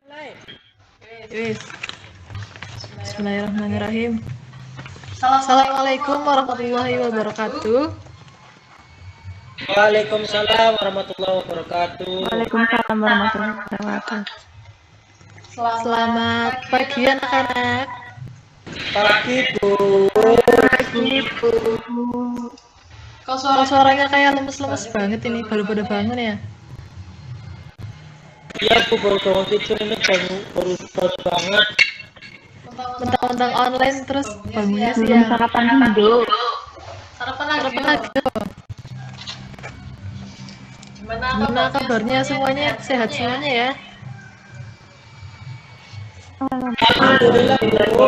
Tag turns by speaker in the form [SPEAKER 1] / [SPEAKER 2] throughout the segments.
[SPEAKER 1] Mulai. Wis. Bismillahirrahmanirrahim.
[SPEAKER 2] Assalamualaikum
[SPEAKER 1] Assalamualaikum warahmatullahi wabarakatuh.
[SPEAKER 3] Waalaikumsalam warahmatullahi wabarakatuh.
[SPEAKER 2] Waalaikumsalam warahmatullahi wabarakatuh.
[SPEAKER 1] Selamat pagi anak-anak.
[SPEAKER 3] Pagi Bu.
[SPEAKER 2] Ibu.
[SPEAKER 1] Kok suaranya kayak lemes-lemes banget ini, baru pada bangun ya?
[SPEAKER 3] Iya Bu, baru bangun tidur ini baru banget.
[SPEAKER 1] Mentang-mentang online terus bangunnya
[SPEAKER 2] Belum
[SPEAKER 1] siang.
[SPEAKER 2] sarapan dulu.
[SPEAKER 1] Sarapan lagi loh. Gimana kabarnya semuanya? Sehat semuanya ya?
[SPEAKER 3] Alhamdulillah Bu.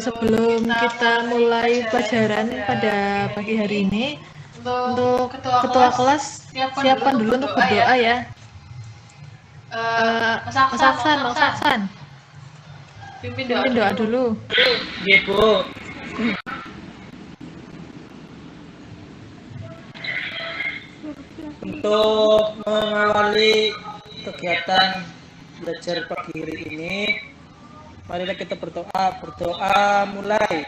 [SPEAKER 1] Sebelum kita mulai pelajaran pada pagi hari ini, untuk ketua kelas siapkan dulu untuk berdoa ya. Mas Aksan, pimpin doa dulu.
[SPEAKER 3] Iya Bu. Untuk mengawali kegiatan belajar pagi hari ini, marilah kita berdoa. Berdoa mulai.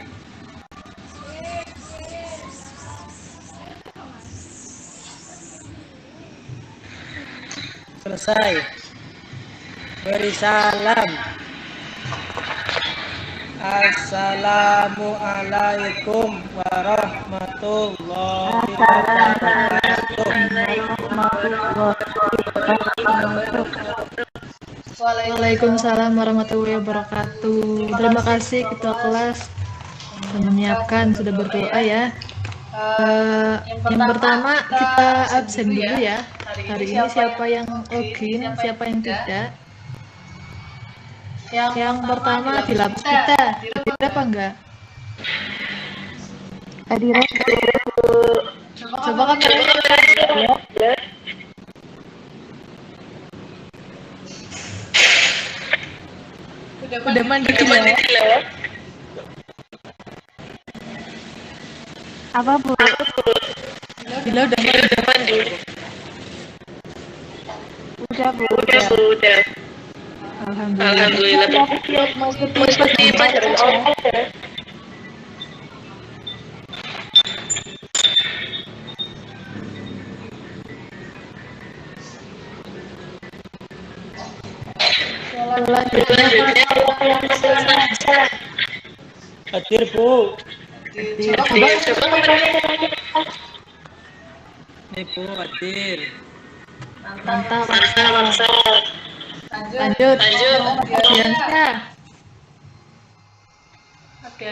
[SPEAKER 3] Selesai. Beri salam. Assalamualaikum warahmatullahi wabarakatuh.
[SPEAKER 1] Waalaikumsalam warahmatullahi wabarakatuh. Terima kasih ketua kelas sudah menyiapkan, sudah berdoa ya. Yang pertama kita absen dulu ya. Hari ini siapa yang login, siapa yang tidak? Yang pertama di labs kita, hadir apa enggak?
[SPEAKER 2] Hadirin
[SPEAKER 1] Coba kameranya ya. Udah mandi ya?
[SPEAKER 2] apa Bu?
[SPEAKER 1] Bila udah mandi.
[SPEAKER 2] Udah Bu.
[SPEAKER 1] Alhamdulillah.
[SPEAKER 2] Siap mau
[SPEAKER 1] Ikuti pelajaran online ya. Selanjutnya
[SPEAKER 3] Hadir Bu.
[SPEAKER 1] coba
[SPEAKER 3] Nih Bu, hadir.
[SPEAKER 1] mantap. Lanjut.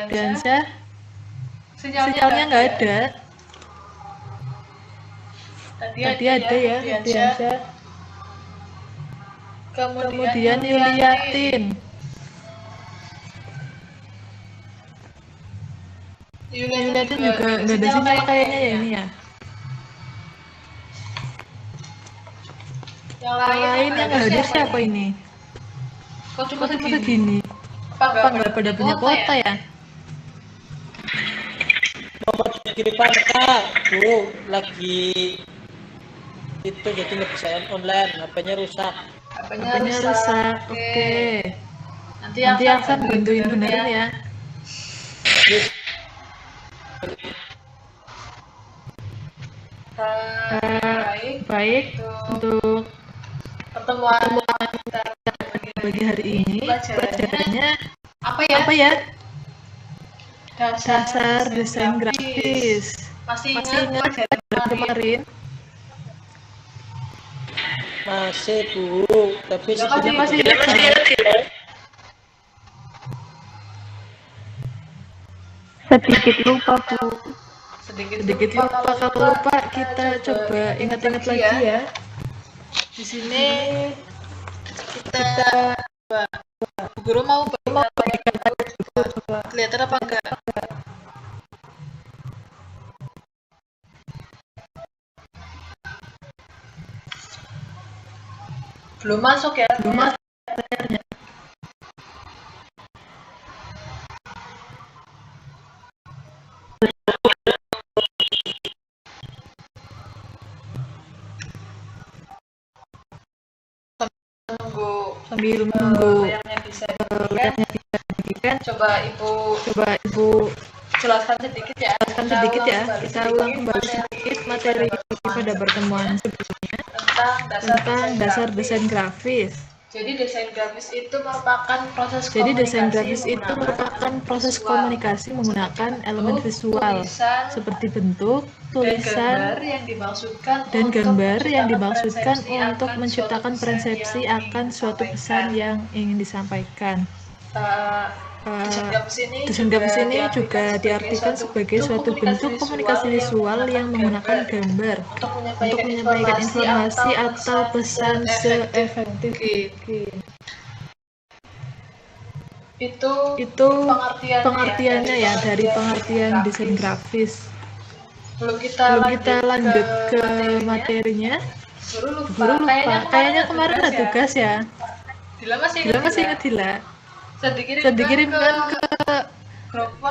[SPEAKER 1] Diansyah. Sinyalnya nggak ada. Tadi ada ya, Diansyah. Kemudian Yuliatin. Yuliatin juga nggak ada sinyal kayaknya ya ini ya. Yang lain yang nggak hadir siapa ini? Kok cuma segini? Apa nggak pada punya kuota ya?
[SPEAKER 3] Nomor kiriman Kak, Bu, lagi itu jadi nggak bisa online, HP-nya rusak.
[SPEAKER 1] HP-nya rusak. Oke. Nanti Aksan bantuin benerin ya. Baik untuk pertemuan kita pagi hari ini pelajarannya apa ya? Dasar desain grafis. Masih ingat pelajaran kemarin?
[SPEAKER 3] Masih Bu, tapi
[SPEAKER 1] Masih ingat ya?
[SPEAKER 2] sedikit lupa Bu.
[SPEAKER 1] Sedikit lupa, kalau lupa kita coba ingat-ingat lagi ya. Di sini kita guru mau bagikan kelihatan apa enggak? Belum masuk ya? Belum masuk. sambil menunggu
[SPEAKER 4] layarnya bisa
[SPEAKER 1] layarnya dibagikan.
[SPEAKER 4] coba ibu
[SPEAKER 1] Jelaskan
[SPEAKER 4] sedikit ya.
[SPEAKER 1] sedikit ya. Kita ulang kembali sedikit materi pada pertemuan sebelumnya tentang dasar desain grafis.
[SPEAKER 4] Jadi desain grafis itu merupakan
[SPEAKER 1] proses komunikasi menggunakan elemen visual seperti bentuk, tulisan, dan gambar yang dimaksudkan untuk menciptakan persepsi akan suatu pesan yang ingin disampaikan. Desain grafis ini juga diartikan sebagai suatu bentuk komunikasi visual yang menggunakan gambar untuk menyampaikan informasi atau pesan seefektif mungkin. Itu pengertiannya ya dari pengertian desain grafis. Belum kita lanjut ke materinya. Guru lupa. Kayaknya kemarin ada tugas ya. Dila masih ingat Dila. Sudah dikirimkan ke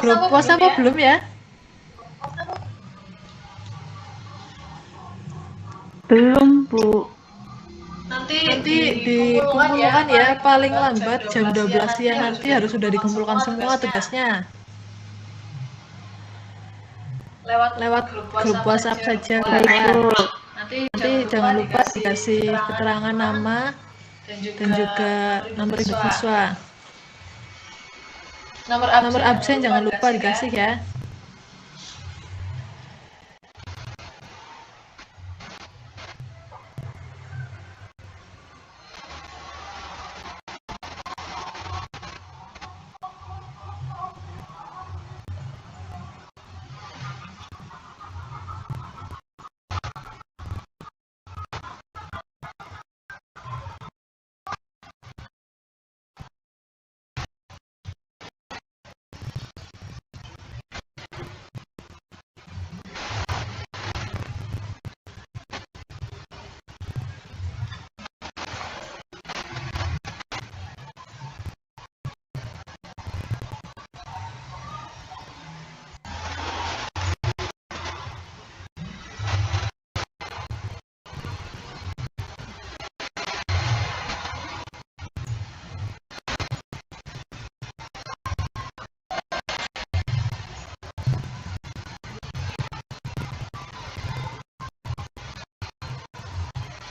[SPEAKER 1] grup WhatsApp apa belum ya?
[SPEAKER 2] Belum, Bu.
[SPEAKER 1] Nanti dikumpulkan ya, paling lambat jam 12 siang nanti harus sudah dikumpulkan semua tugasnya. Lewat grup WhatsApp saja. Nanti jangan lupa dikasih keterangan nama dan juga nomor induk siswa. Nomor absen jangan lupa dikasih ya.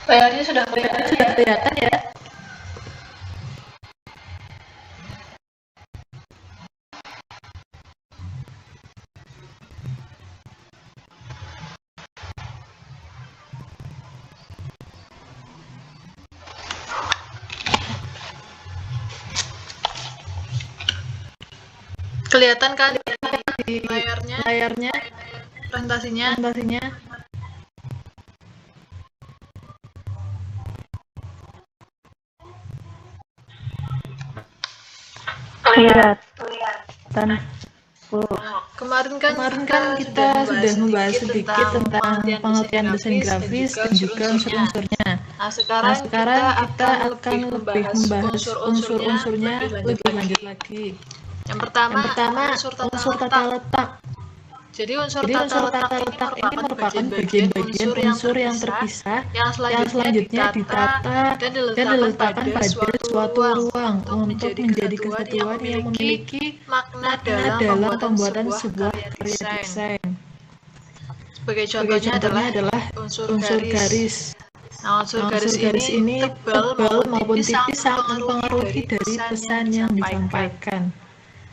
[SPEAKER 4] Layarnya sudah kelihatan ya. Kelihatan kan di layarnya presentasinya.
[SPEAKER 2] Kelihatan, Bu.
[SPEAKER 1] Kemarin kan kita sudah membahas sedikit tentang pengertian desain grafis dan juga unsur-unsurnya. Nah, sekarang kita akan lebih membahas unsur-unsurnya lebih lanjut lagi. Yang pertama unsur tata letak. Jadi unsur tata letak ini merupakan bagian-bagian unsur yang terpisah yang selanjutnya ditata dan diletakkan pada suatu ruang untuk menjadi kesatuan yang memiliki makna dalam pembuatan sebuah karya desain. Sebagai contohnya adalah unsur garis. Nah, unsur garis ini tebal maupun tipis sangat mempengaruhi dari pesan yang disampaikan.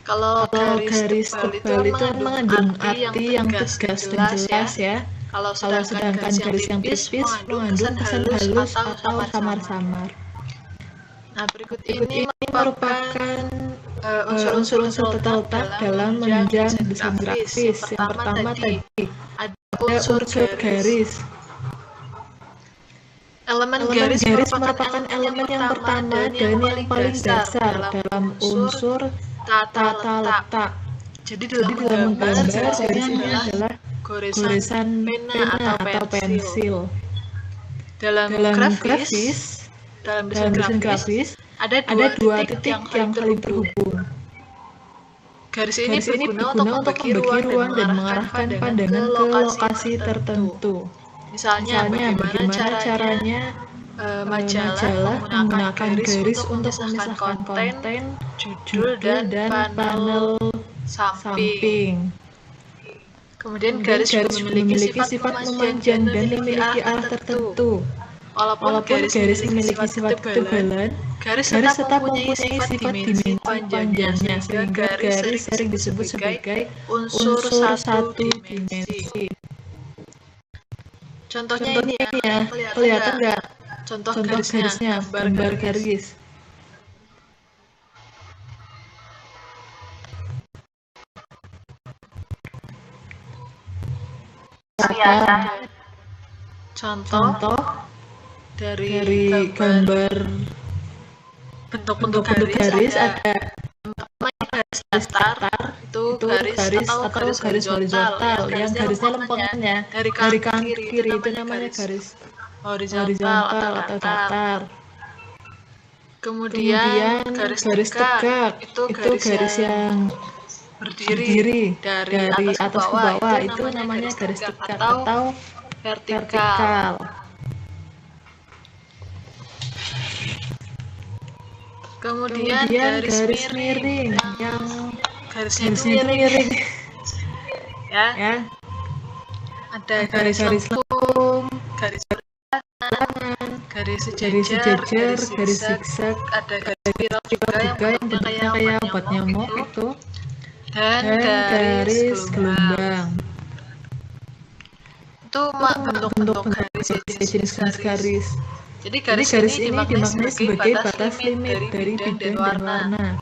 [SPEAKER 1] Kalau garis tebal itu mengandung arti yang tegas dan jelas ya. Kalau sedangkan garis yang tipis mengandung kesan halus atau samar-samar. Nah, berikut ini merupakan unsur-unsur tata letak dalam menunjang desain grafis. Yang pertama tadi ada unsur garis. Elemen garis merupakan elemen yang pertama dan yang paling dasar dalam unsur tata letak. Jadi dalam menggambar garisnya adalah goresan pena atau pensil. Dalam desain grafis ada dua titik yang saling terhubung. Garis ini berguna untuk membagi ruang dan mengarahkan pandangan ke lokasi tertentu. Misalnya bagaimana caranya
[SPEAKER 4] majalah menggunakan garis untuk memisahkan konten, judul, dan panel samping. Kemudian garis juga memiliki sifat memanjang dan memiliki arah tertentu. Walaupun garis memiliki sifat ketebalan, garis tetap mempunyai sifat dimensi panjangnya, sehingga garis sering disebut sebagai unsur satu dimensi. Contohnya ini ya, kelihatan nggak? Contoh garisnya, gambar garis. Contoh dari gambar bentuk garis ada garis datar, itu garis atau garis horizontal yang garisnya lempengnya dari kanan ke kiri, itu namanya garis horizontal atau datar. Kemudian garis tegak itu garis yang berdiri dari atas ke bawah, itu namanya garis tegak atau vertikal. Kemudian garis miring yang garisnya itu miring. Ya. Ada garis lengkung, garis berlawanan, garis sejajar, garis zigzag, ada garis spiral juga yang bentuknya kayak obat nyamuk itu, dan garis gelombang. Itu bentuk-bentuk garis, jenis garis. Jadi garis ini dimaknai sebagai batas limit dari bidang dan warna.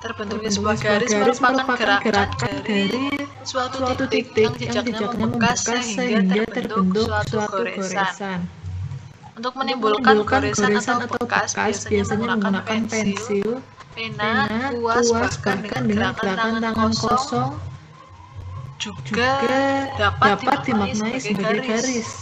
[SPEAKER 4] Terbentuknya sebuah garis merupakan gerakan dari suatu titik yang jejaknya membekas sehingga terbentuk suatu goresan. Untuk menimbulkan goresan atau bekas biasanya menggunakan pensil, pena, kuas, bahkan dengan gerakan tangan kosong juga dapat dimaknai sebagai garis.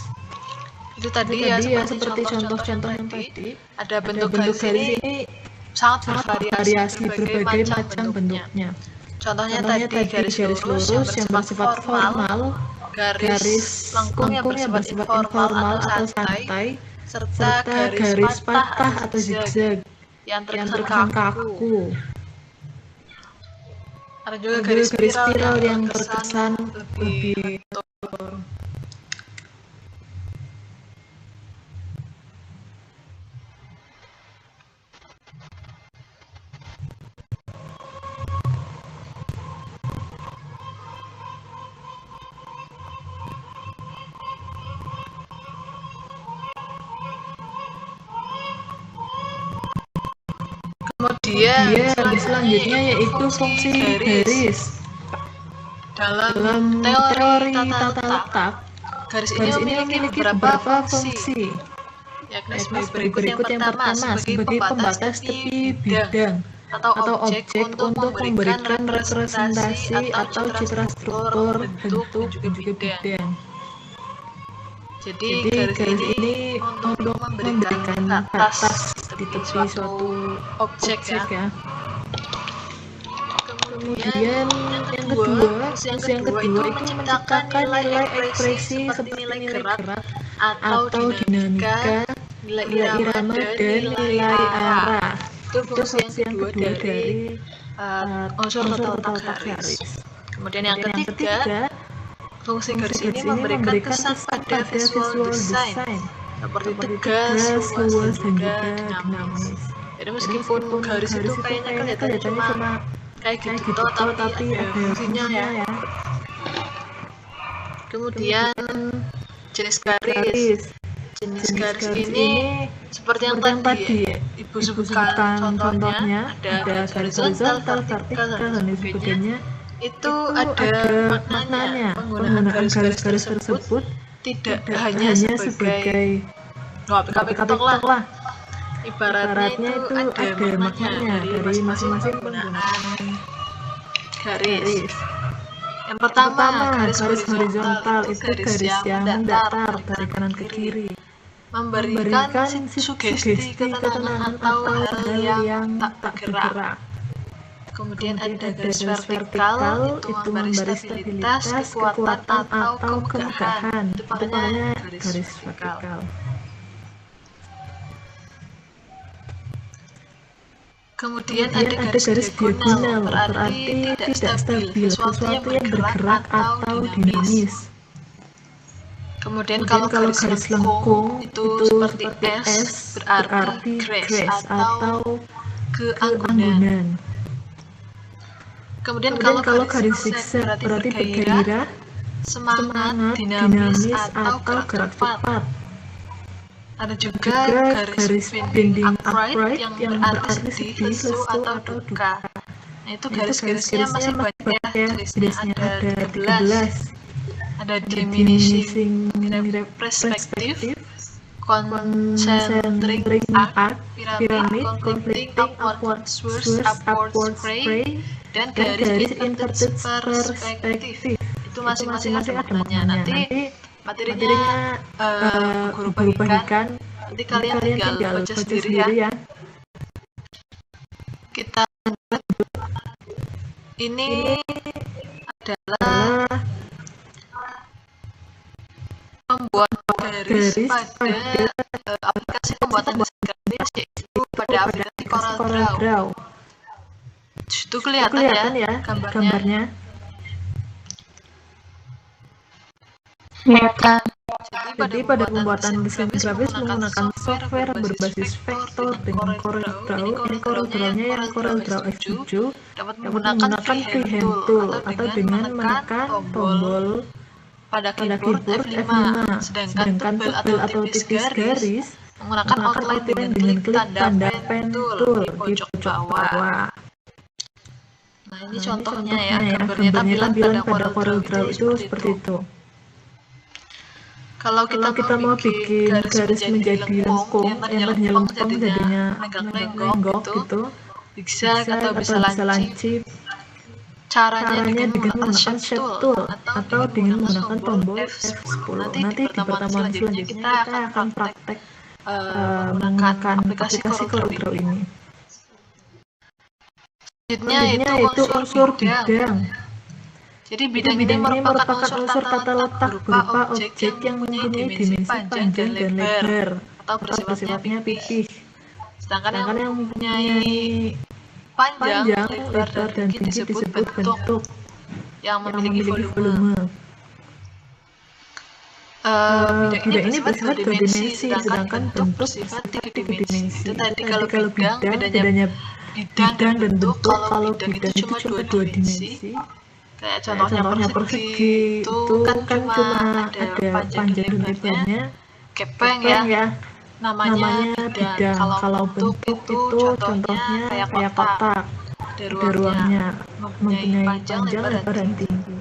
[SPEAKER 4] Itu tadi ya, seperti contoh-contoh yang tadi. Ada bentuk garis ini sangat bervariasi, berbagai macam bentuknya. Contohnya tadi garis lurus yang bersifat formal, garis lengkung yang bersifat informal atau santai, serta garis patah atau zigzag yang terkesan kaku. Ada juga garis spiral yang terkesan lebih Kemudian selanjutnya yaitu fungsi garis. Dalam teori tata letak, garis ini memiliki beberapa fungsi, yakni sebagai berikut. Yang pertama, sebagai pembatas tepi bidang atau objek untuk memberikan representasi atau citra struktur bentuk dan juga bidang. Jadi garis ini untuk memberikan batas di tepi suatu objek ya. Kemudian yang kedua itu menciptakan nilai ekspresi seperti nilai gerak atau dinamika, nilai irama dan nilai arah. Itu fungsi yang kedua dari unsur tata letak garis. Kemudian yang ketiga, fungsi garis ini memberikan kesan pada visual design seperti tegas, luas, dan juga dinamis. Jadi meskipun garis itu kayaknya kelihatan cuma kayak gitu, tapi ada fungsinya ya. Kemudian jenis garis. Jenis garis ini seperti yang tadi Ibu sebutkan contohnya, ada garis horizontal, vertikal, dan sebagainya. Itu ada maknanya. Penggunaan garis-garis tersebut tidak hanya sebagai ketok lah. Ibaratnya itu ada maknanya dari masing-masing penggunaan garis. Yang pertama, garis horizontal itu garis yang mendatar dari kanan ke kiri, memberikan sugesti ketenangan atau hal yang tak bergerak. Kemudian ada garis vertikal, itu memberi stabilitas, kekuatan atau kemegahan. Itu namanya garis vertikal. Kemudian ada garis diagonal, berarti tidak stabil, sesuatu yang bergerak atau dinamis. Kemudian kalau garis lengkung itu seperti S, berarti grace atau keanggunan. Kemudian kalau garis zigzag berarti bergairah, semangat, dinamis, atau gerak cepat. Ada juga garis bending upright yang berarti sedih, lesu, atau duka. Nah, itu garis-garisnya masih banyak ya, jenisnya ada 13. Ada diminishing perspective, concentric arc, pyramid, conflicting upward spray, dan garis inverted perspective. Itu masing-masing ada maknanya. Nanti materinya guru bagikan, nanti kalian tinggal baca sendiri ya. Kita ini adalah membuat garis pada aplikasi pembuatan desain garis, yaitu pada aplikasi CorelDRAW. Itu kelihatan ya gambarnya. Jadi pada pembuatan desain grafis menggunakan software berbasis vektor dengan CorelDRAW. Ini CorelDRAW-nya yang CorelDRAW F7 dapat menggunakan freehand tool atau dengan menekan tombol pada keyboard F5. Sedangkan tebal atau tipis garis menggunakan outline dengan klik tanda pen tool di pojok bawah. Nah, ini contohnya ya, gambarnya tampilan pada CorelDRAW itu seperti itu. Kalau kita mau bikin garis menjadi lengkung, yang tadinya lempeng jadinya lenggok gitu, zigzag atau bisa lancip. Caranya dengan menggunakan shape tool atau dengan menggunakan tombol F10. Nanti di pertemuan selanjutnya kita akan praktek menggunakan aplikasi CorelDRAW ini. Selanjutnya itu unsur bidang. Jadi bidang ini merupakan unsur tata letak berupa objek yang mempunyai dimensi panjang dan lebar atau bersifatnya pipih. Sedangkan yang mempunyai panjang, lebar, dan tinggi disebut bentuk yang memiliki volume. Bidang ini bersifat dua dimensi, sedangkan bentuk bersifat tiga dimensi. Itu tadi kalau bidang bedanya bidang dan bentuk. Kalau bidang itu cuma dua dimensi. Kayak contohnya persegi itu kan cuma ada panjang dan lebarnya, kepeng ya, namanya bidang. Kalau bentuk itu contohnya kayak kotak, ada ruangnya, mempunyai panjang, lebar, dan tinggi.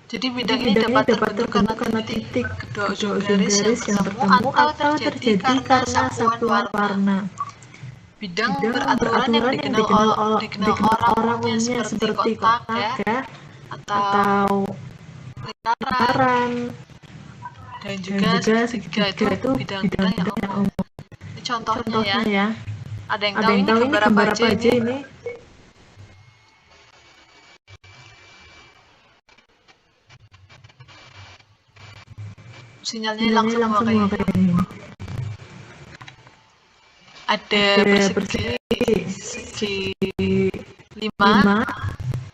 [SPEAKER 4] Jadi bidang ini dapat terbentuk karena titik kedua ujung garis yang bertemu atau terjadi karena satuan warna. Bidang beraturan yang dikenal orang umumnya seperti kotak ya, atau lingkaran, dan juga segitiga itu bidang yang umum. Ini contohnya ya. Ada yang tahu ini gambar apa aja ini? Sinyalnya hilang semua kayak ini. Ada persegi 5,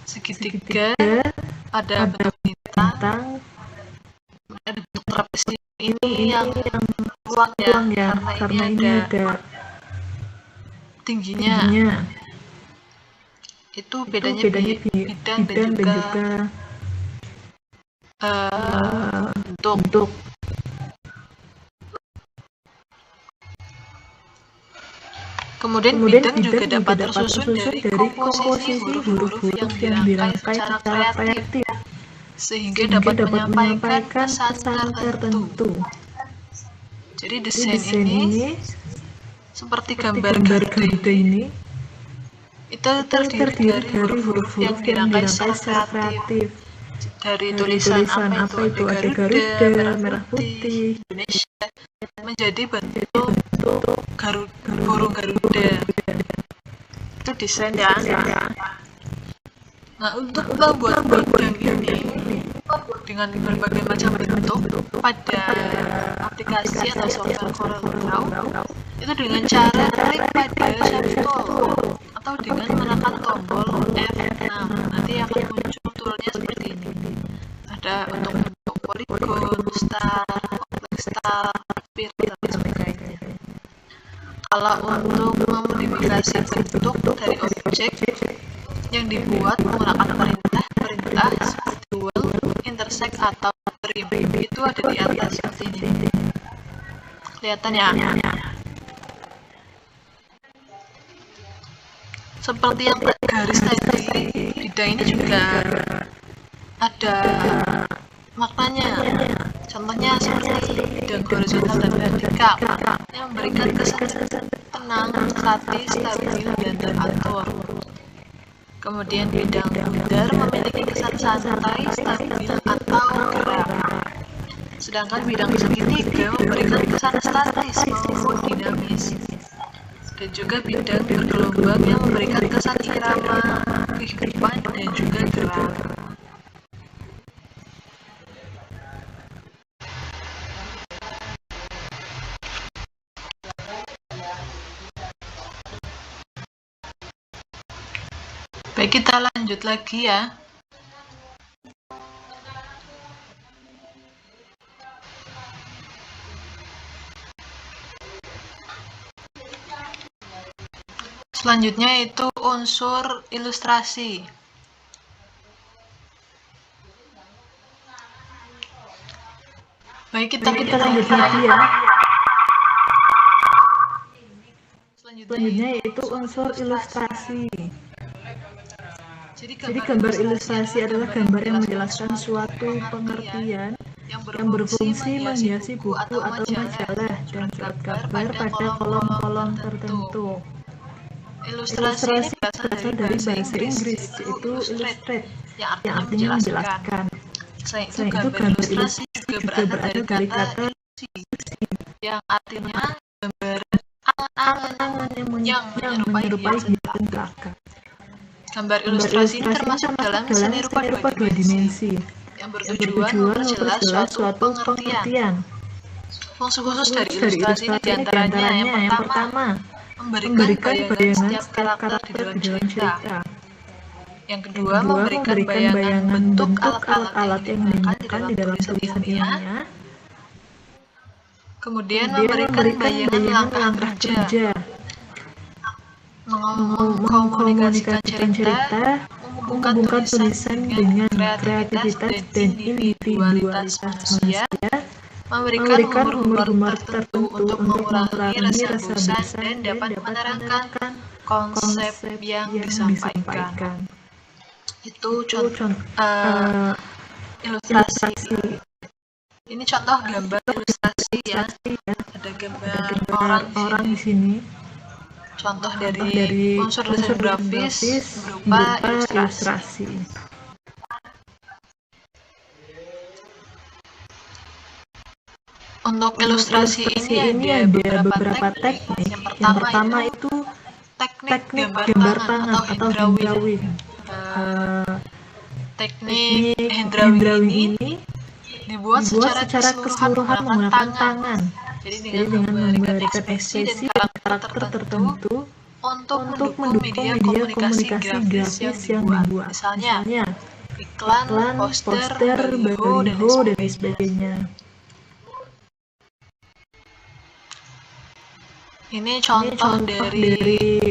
[SPEAKER 4] segitiga, ada bentuk bintang, ada bentuk trapez ini yang ruang ya, karena ini ada tingginya. Itu bedanya bidang dan juga bentuk. Kemudian bidang juga dapat tersusun dari komposisi huruf-huruf yang dirangkai secara kreatif, sehingga dapat menyampaikan pesan tertentu. Jadi desain ini seperti gambar Garuda ini, itu terdiri dari huruf-huruf yang dirangkai secara kreatif. Dari tulisan apa itu, ada Garuda, merah putih, Indonesia, menjadi bentuk burung Garuda. Itu desain ya. Nah, untuk membuat bidang ini dengan berbagai macam bentuk pada aplikasi atau software CorelDRAW itu dengan cara klik pada shape tool atau dengan menekan tombol F6. Nanti akan muncul toolnya seperti ini. Ada untuk bentuk polygon, star, complex star, sphere, dan sebagainya. Kalau untuk memodifikasi bentuk dari objek yang dibuat menggunakan perintah seperti dual, intersect, atau trim, itu ada di atas seperti ini. Kelihatan ya? Seperti yang garis tadi, bidang ini juga ada maknanya. Contohnya seperti bidang horizontal dan vertikal yang memberikan kesan tenang, statis, stabil, dan teratur. Kemudian bidang bundar memiliki kesan santai, stabil, atau gerak. Sedangkan bidang segitiga memberikan kesan statis maupun dinamis. Dan juga bidang bergelombang yang memberikan kesan irama, kehidupan, dan juga gerak. Baik, kita lanjut lagi ya. Selanjutnya itu unsur ilustrasi. Baik, kita lanjut lagi ya. Selanjutnya yaitu unsur ilustrasi. Jadi gambar ilustrasi adalah gambar yang menjelaskan suatu pengertian yang berfungsi menghiasi buku atau majalah dan surat kabar pada kolom-kolom tertentu. Ilustrasi ini berasal dari bahasa Inggris, yaitu illustrate, yang artinya menjelaskan. Selain itu, gambar ilustrasi juga berasal dari kata yang artinya gambaran angan-angan yang menyerupai hiasan belaka. Gambar ilustrasi ini termasuk dalam seni rupa dua dimensi yang bertujuan memperjelas suatu pengertian. Fungsi khusus dari ilustrasi ini diantaranya yang pertama, memberikan bayangan setiap karakter di dalam cerita. Yang kedua, memberikan bayangan bentuk alat-alat yang digunakan di dalam tulisan ilmiah. Kemudian memberikan bayangan langkah kerja, mengkomunikasikan cerita, menghubungkan tulisan dengan kreativitas dan individualitas manusia, memberikan humor tertentu untuk mengurangi rasa bosan dan dapat menerangkan konsep yang disampaikan. Itu contoh ilustrasi. Ini contoh gambar ilustrasi ya. Ada gambar orang di sini. Contoh dari unsur desain grafis berupa ilustrasi. Untuk ilustrasi ini ada beberapa teknik. Yang pertama itu teknik gambar tangan atau hand drawing. Teknik hand drawing ini dibuat secara keseluruhan menggunakan tangan. Jadi dengan memberikan ekspresi dan karakter tertentu untuk mendukung media komunikasi grafis yang dibuat. Misalnya iklan, poster, baliho, dan sebagainya. Ini contoh dari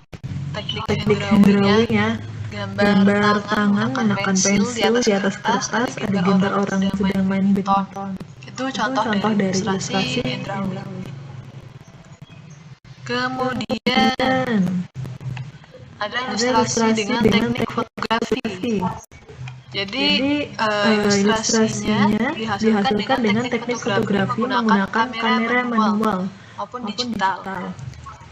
[SPEAKER 4] teknik hand drawing ya. Gambar tangan menekan pensil di atas kertas, ada gambar orang yang sedang main badminton. Itu contoh dari ilustrasi hand drawing. Kemudian ada ilustrasi dengan teknik fotografi. Jadi ilustrasinya dihasilkan dengan teknik fotografi menggunakan kamera manual maupun digital.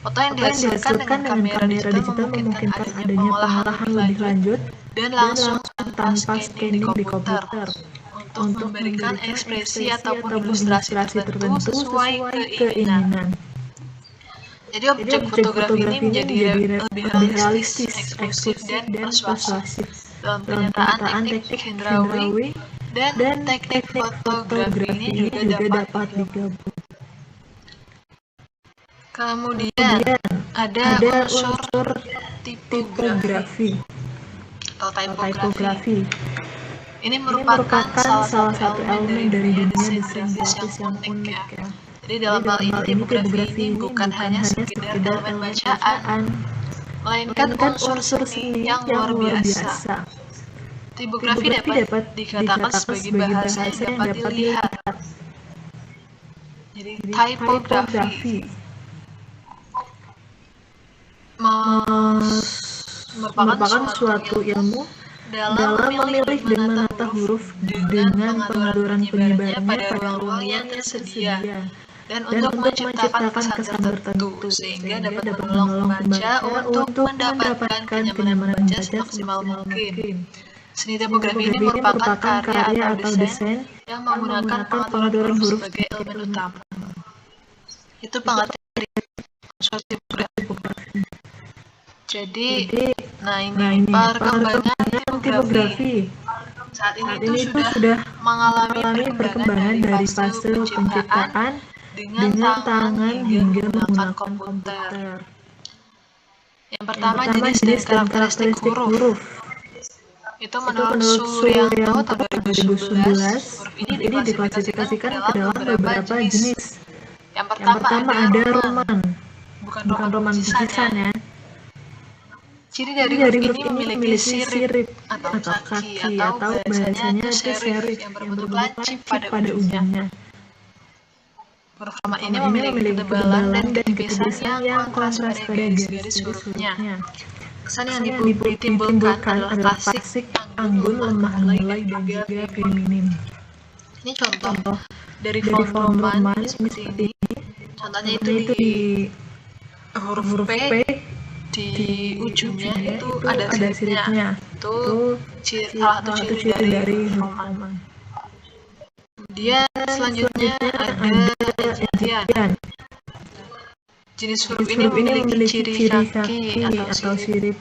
[SPEAKER 4] Foto yang dihasilkan dengan kamera digital memungkinkan adanya pengolahan lebih lanjut dan langsung tanpa scanning di komputer untuk memberikan ekspresi ataupun ilustrasi tertentu sesuai keinginan. Jadi objek fotografi ini menjadi lebih realistis, eksklusif, dan persuasif dalam penyataan teknik hand drawing Dan teknik fotografi ini juga dapat digabung. Kemudian ada unsur tipografi atau typografi. Ini merupakan salah satu elemen dari dunia desain grafis yang unik ya. Jadi dalam hal ini tipografi ini bukan hanya sekedar elemen bacaan, melainkan unsur seni yang luar biasa. Tipografi dapat dikatakan sebagai bahasa yang dapat dilihat. Jadi typografi merupakan suatu ilmu dalam memilih dan menata huruf dengan pengaturan penyebarannya pada ruang-ruang yang tersedia dan untuk menciptakan kesan tertentu sehingga dapat menolong pembaca untuk mendapatkan kenyamanan membaca semaksimal mungkin. Seni tipografi ini merupakan karya atau desain yang menggunakan pengaturan huruf sebagai elemen utama. Itu pengertian dari unsur tipografi. Jadi, ini perkembangan tipografi. Saat ini itu sudah mengalami perkembangan dari fase penciptaan dengan tangan hingga menggunakan komputer. Yang pertama jenis dan karakteristik huruf. Itu menurut Suryanto tahun 2011, huruf ini diklasifikasikan ke dalam beberapa jenis. Yang pertama ada roman, bukan roman tulisan ya. Ciri dari huruf ini memiliki sirip atau kaki atau bahasanya itu serif yang berbentuk lancip pada ujungnya. Huruf roman ini memiliki ketebalan dan ketipisan yang kontras pada garis-garis hurufnya. Kesan yang ditimbulkan adalah klasik, anggun, lemah mulai, dan juga feminim. Ini contoh dari font roman seperti ini. Contohnya itu di huruf P, di ujungnya itu ada siripnya. Itu salah satu ciri dari huruf roman. Kemudian selanjutnya ada ejian. Jenis huruf ini memiliki ciri kaki atau sirip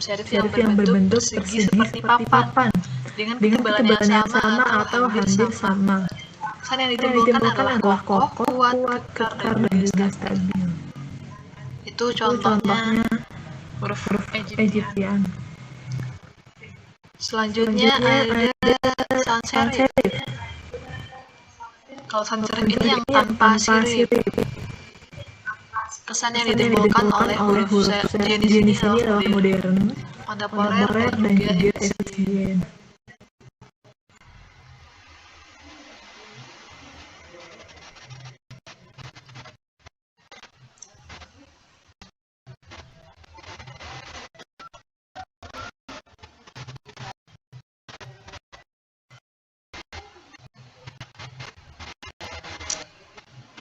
[SPEAKER 4] yang berbentuk persegi seperti papan dengan ketebalan yang sama atau hampir sama. Kesan yang ditimbulkan adalah kokoh, kuat, kekar, dan juga stabil. Itu contohnya huruf Egyptian. Selanjutnya ada sans serif. Kalau sans serif ini yang tanpa sirip. Kesan yang ditimbulkan oleh huruf jenis ini adalah modern, kontemporer, dan juga efisien.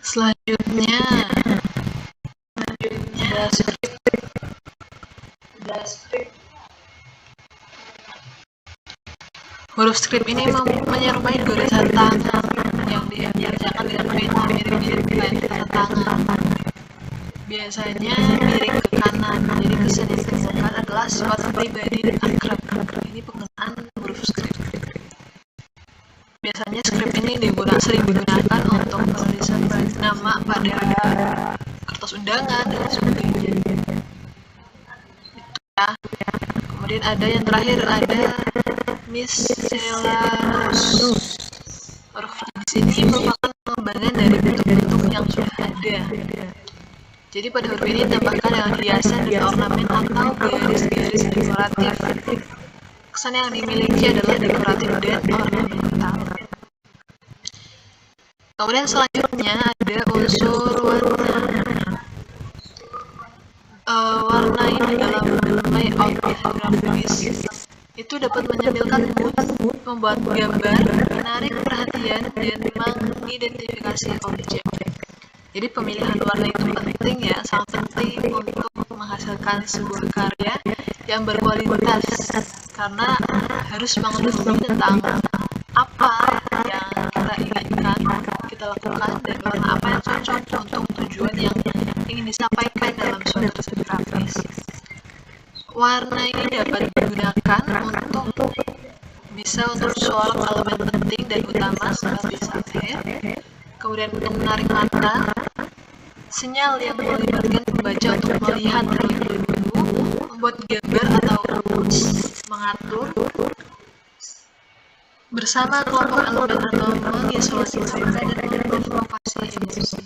[SPEAKER 4] Selanjutnya ada script. Huruf script ini menyerupai goresan tangan yang dikerjakan dengan mirip-mirip goresan tangan. Biasanya miring ke kanan. Jadi kesan yang ditemukan adalah sifat pribadi dan akrab. Ini penggunaan huruf script. Biasanya script ini sering digunakan untuk penulisan nama pada kertas undangan dan sebagainya. Itu ya. Kemudian ada yang terakhir, ada miscellaneous. Huruf di sini merupakan pengembangan dari bentuk-bentuk yang sudah ada. Jadi pada huruf ini ditambahkan dengan hiasan dan ornamen atau garis-garis dekoratif. Kesan yang dimiliki adalah dekoratif dan ornamental. Kemudian selanjutnya ada unsur warna. Warna ini dalam layout grafis itu dapat menampilkan mood, membuat gambar, menarik perhatian, dan mengidentifikasi objek. Jadi pemilihan warna itu penting ya, sangat penting untuk menghasilkan sebuah karya yang berkualitas karena harus mengetahui tentang apa yang kita inginkan kita lakukan dan warna apa yang cocok untuk tujuan yang ingin disampaikan dalam suatu grafis. Warna ini dapat digunakan untuk suatu elemen penting penting dan utama seperti subhead, kemudian untuk menarik mata, sinyal yang melibatkan pembaca untuk melihat terlebih dahulu, membuat gambar atau rumus, mengatur, bersama kelompok elemen atau mengisolasi mereka dan memprovokasi emosi.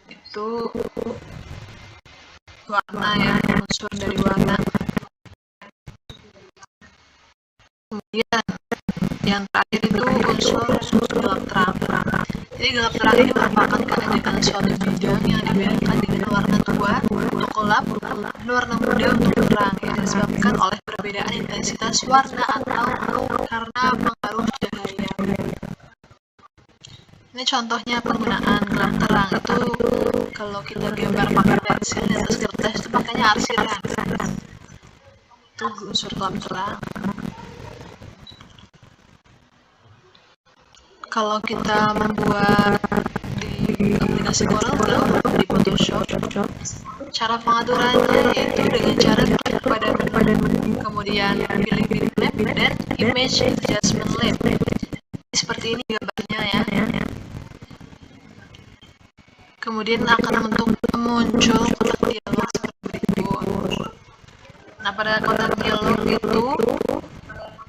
[SPEAKER 4] Itu warna ya, unsur dari warna. Kemudian yang terakhir itu unsur gelap terang. Jadi gelap terang ini merupakan keadaan suatu bidang yang dibedakan dengan warna tua untuk gelap dan warna muda untuk terang yang disebabkan oleh perbedaan intensitas warna atau karena pengaruh cahaya. Ini contohnya penggunaan gelap terang itu kalau kita gambar pakai pensil di atas kertas itu makanya arsiran. Itu unsur gelap terang. Kalau kita membuat di aplikasi CorelDRAW di Photoshop, cara pengaturannya yaitu dengan cara klik pada menu, kemudian pilih bitmap dan image adjustment lab. Seperti ini gambarnya ya. Kemudian akan muncul kotak dialog seperti berikut. Nah, pada kotak dialog itu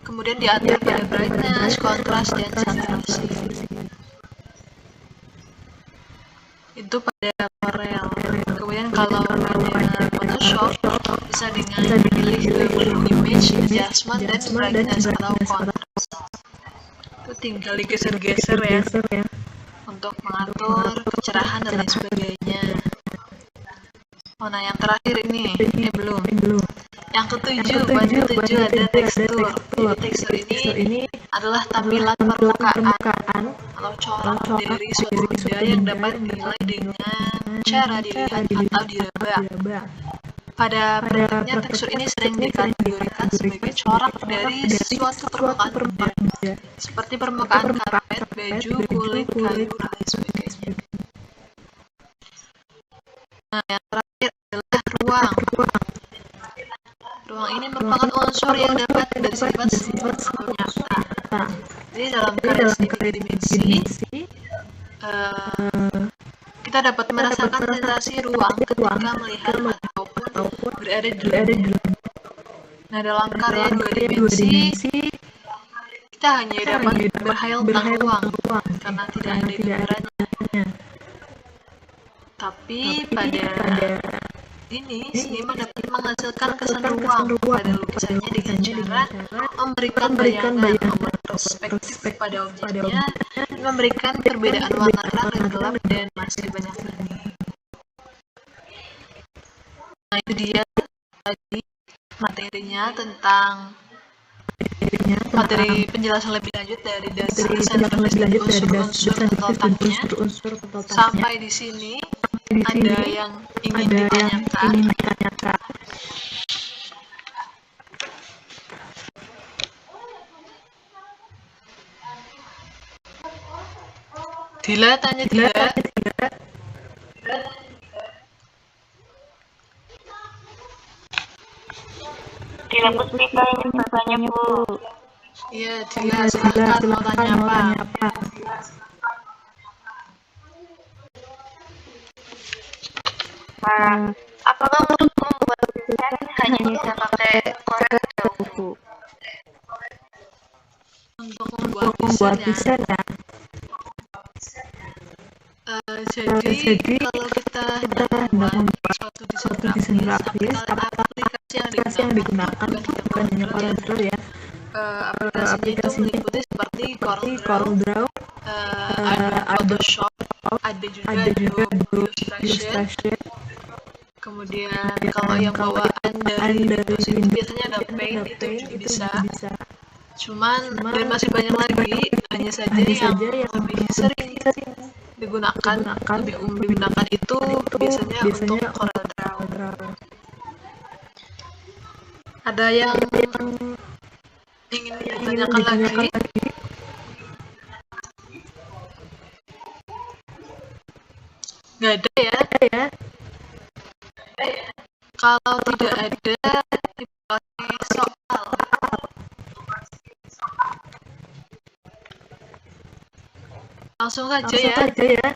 [SPEAKER 4] kemudian diatur pada brightness, kontras, dan saturasi. Itu pada Corel. Kemudian kalau pada Photoshop bisa dengan pilih image adjustment dan brightness atau kontras. Itu tinggal digeser-geser ya untuk mengatur kecerahan dan lain sebagainya. Oh, nah yang terakhir ini belum. Yang ketujuh, baju 7 ada tekstur. Jadi tekstur ini adalah tampilan permukaan atau corak dari suatu benda yang dapat dinilai dengan cara dilihat atau diraba. Pada praktiknya tekstur ini sering dikategorikan sebagai corak dari suatu permukaan benda, seperti permukaan karpet, baju, kulit, kayu, dan lain sebagainya. Nah, yang terakhir adalah ruang. Ruang ini merupakan unsur yang dapat bersifat nyata. Jadi dalam karya seni dimensi, kita dapat merasakan sensasi ruang ketika melihat ataupun berada di dalamnya. Nah, dalam karya dua dimensi, kita hanya dapat berhayal tentang ruang karena tidak ada gambarannya. Tapi pada ini, seniman dapat menghasilkan kesan ruang pada lukisannya dengan cara memberikan bayangan, membuat perspektif pada objeknya, dan memberikan perbedaan warna terang dan gelap, dan masih banyak lagi. Nah, itu dia tadi materinya tentang materi penjelasan lebih lanjut dari dasar unsur-unsur letaknya. Sampai di sini ada yang ingin ditanyakan? Dila, tanya Dila.
[SPEAKER 2] Dila Puspita ingin bertanya, Bu.
[SPEAKER 4] Iya, Dila, silakan mau tanya apa?
[SPEAKER 2] Apakah untuk membuat lukisan hanya bisa pakai CorelDRAW, Bu?
[SPEAKER 4] Untuk membuat desain ya. Jadi kalau kita hendak membuat suatu desain grafis, aplikasi yang digunakan bukan hanya CorelDRAW ya. Aplikasinya itu meliputi seperti CorelDRAW, ada Photoshop, ada juga Adobe Illustrator. Kemudian kalau yang bawaan dari Windows itu biasanya ada Paint, itu juga bisa. Cuman dan masih banyak lagi, hanya saja yang lebih sering digunakan, lebih umum digunakan itu biasanya untuk CorelDRAW. Ada yang ingin ditanyakan lagi? Nggak ada ya? Kalau tidak ada, diberi soal. Langsung saja
[SPEAKER 1] Langsung
[SPEAKER 4] ya.
[SPEAKER 1] saja ya.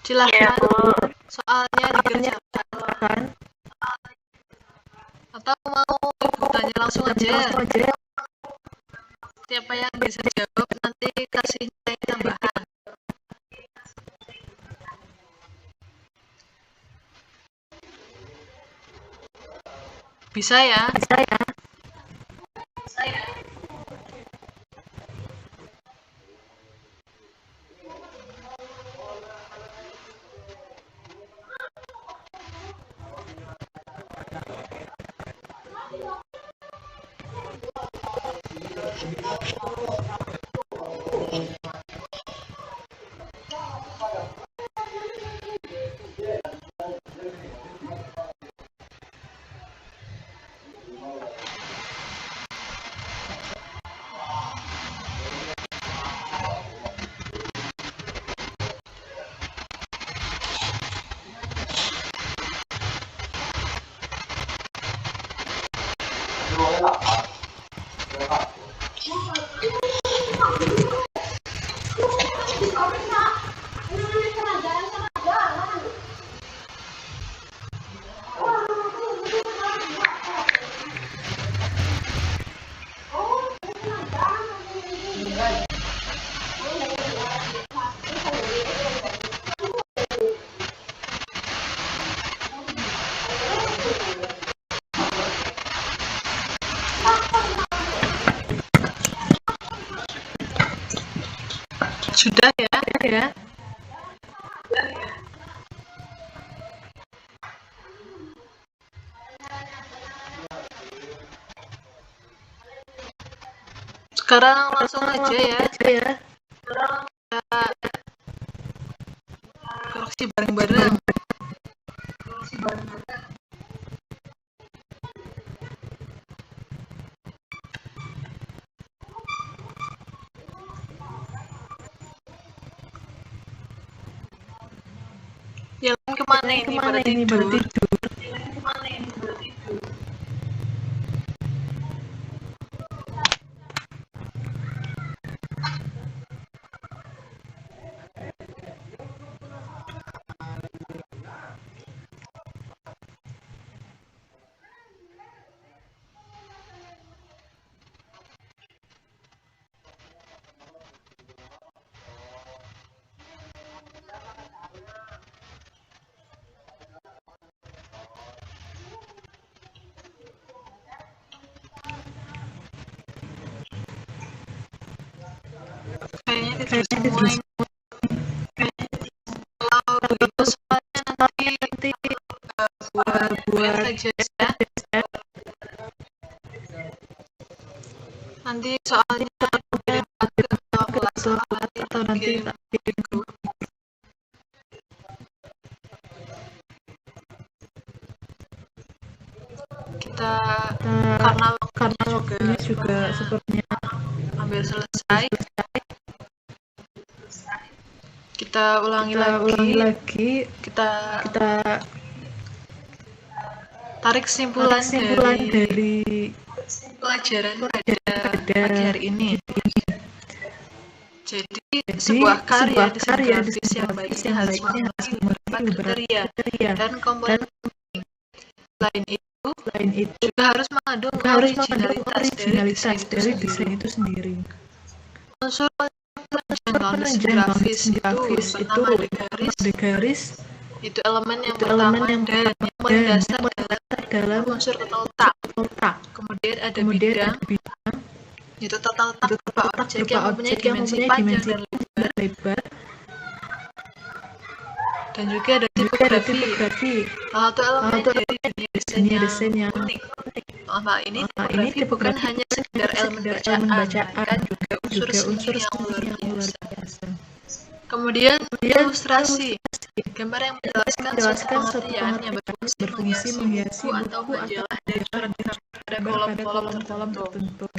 [SPEAKER 4] Silahkan
[SPEAKER 2] Ya, Bu.
[SPEAKER 4] soalnya dikerjakan atau mau Ibu tanya langsung aja. Siapa yang bisa jawab nanti kasih nilai tambahan. Bisa ya?
[SPEAKER 1] ya.
[SPEAKER 4] Sekarang langsung aja ya. Koreksi bareng-bareng. Yang kemana ini pada tidur? Kayaknya tidur semua. Kalau begitu soalnya nanti buat aja ya. Nanti soalnya kirim ke atau nanti tak kirim grup. Kita karena waktunya juga sepertinya hampir selesai. Kita ulangi lagi. Kita tarik kesimpulan dari pelajaran pada pagi hari ini. Jadi sebuah karya desain grafis yang baiknya harus memiliki beberapa kriteria dan komponen penting. Selain itu juga harus mengandung originalitas dari desain itu sendiri. Unsur penunjang grafis itu ada garis, itu elemen yang pertama dan yang paling dasar dalam unsur tata letak. Kemudian ada bidang, itu tata letak berupa objek yang mempunyai dimensi panjang dan lebar. Dan juga ada tipografi. Salah satu elemen dari dunia desain yang unik. Ini tipografi bukan hanya sekedar elemen bacaan, kan juga unsur seni yang luar biasa. Kemudian ilustrasi, gambar yang menjelaskan suatu pengertian yang berfungsi menghiasi buku atau majalah dan pada kolom-kolom tertentu.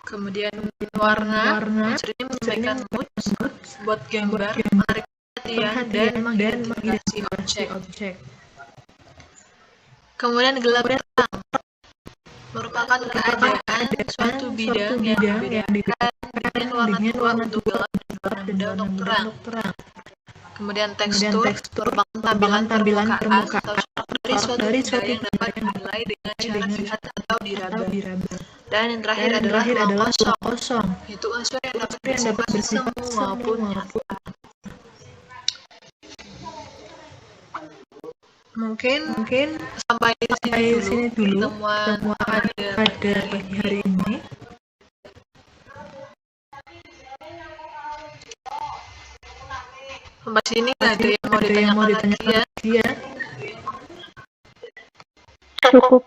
[SPEAKER 4] Kemudian warna, unsur ini menyampaikan mood, buat gambar, menarik perhatian dan mengidentifikasi objek. Kemudian gelap terang merupakan keadaan suatu bidang yang dibedakan dengan warna untuk gelap dan warna untuk terang. Kemudian tekstur merupakan tampilan permukaan atau dari suatu yang dapat dinilai dengan cara dilihat atau diraba. Dan yang terakhir adalah ruang kosong, itu unsur yang dapat bersifat semu maupun nyata. Mungkin sampai sini dulu temuan pada pagi hari ini. Sampai sini nggak ada yang mau ditanyakan lagi ya?
[SPEAKER 2] Cukup.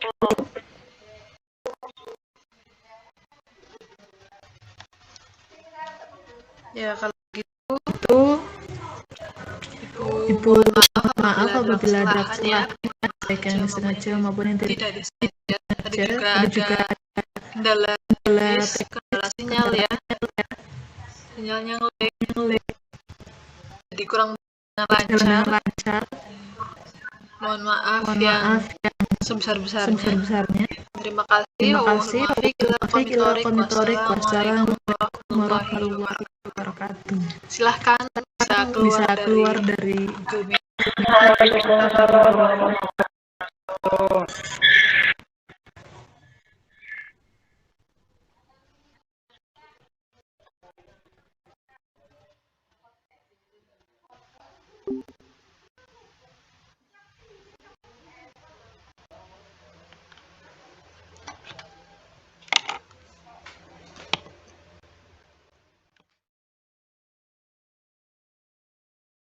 [SPEAKER 4] Ya kalau gitu Ibu maaf apabila ada kesalahan baik yang sengaja maupun yang tidak disengaja. Ada juga kendala sinyal ya. Sinyalnya nge-lag. Jadi kurang lancar. Mohon maaf yang sebesar-besarnya. Terima kasih. Komitorik. Wassalamualaikum warahmatullahi wabarakatuh. Silahkan bisa keluar dari Google Meet.